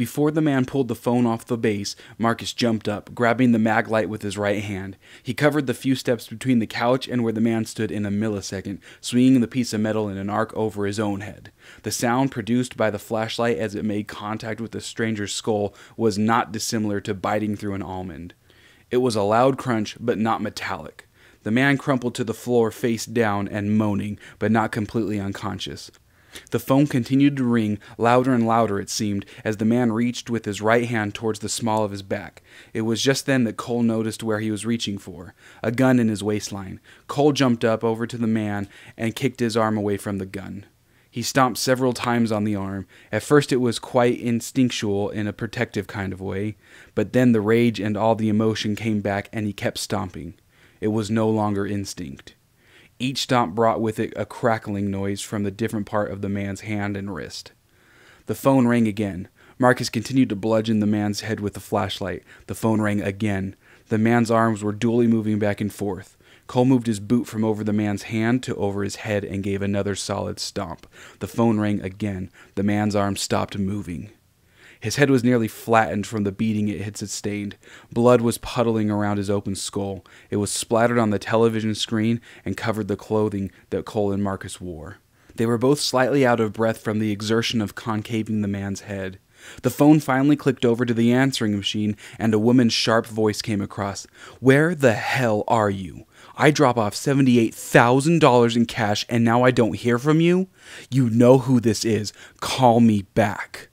Before the man pulled the phone off the base, Marcus jumped up, grabbing the mag light with his right hand. He covered the few steps between the couch and where the man stood in a millisecond, swinging the piece of metal in an arc over his own head. The sound produced by the flashlight as it made contact with the stranger's skull was not dissimilar to biting through an almond. It was a loud crunch, but not metallic. The man crumpled to the floor face down and moaning, but not completely unconscious. The phone continued to ring, louder and louder it seemed, as the man reached with his right hand towards the small of his back. It was just then that Cole noticed where he was reaching for, a gun in his waistline. Cole jumped up over to the man and kicked his arm away from the gun. He stomped several times on the arm. At first it was quite instinctual in a protective kind of way, but then the rage and all the emotion came back and he kept stomping. It was no longer instinct. Each stomp brought with it a crackling noise from the different part of the man's hand and wrist. The phone rang again. Marcus continued to bludgeon the man's head with the flashlight. The phone rang again. The man's arms were dually moving back and forth. Cole moved his boot from over the man's hand to over his head and gave another solid stomp. The phone rang again. The man's arms stopped moving. His head was nearly flattened from the beating it had sustained. Blood was puddling around his open skull. It was splattered on the television screen and covered the clothing that Cole and Marcus wore. They were both slightly out of breath from the exertion of concaving the man's head. The phone finally clicked over to the answering machine, and a woman's sharp voice came across. "Where the hell are you? I drop off $78,000 in cash, and now I don't hear from you? You know who this is. Call me back."